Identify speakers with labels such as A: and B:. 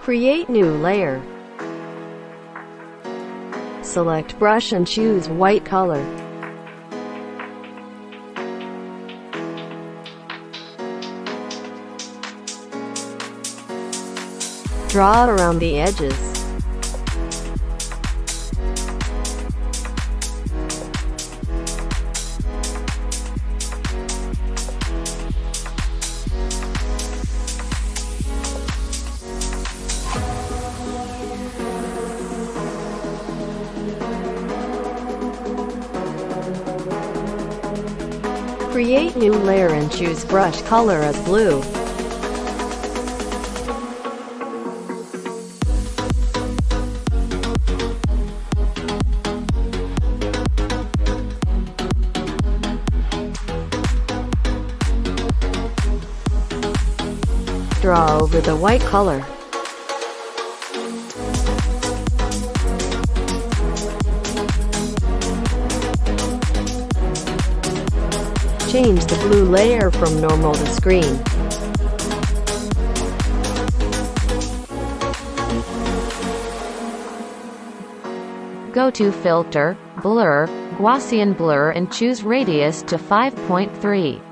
A: Create new layer. Select brush and choose white color. Draw around the edges. Create new layer and choose brush color as blue. Draw over the white color. Change the blue layer from normal to screen.
B: Go to Filter, Blur, Gaussian Blur and choose Radius to 5.3.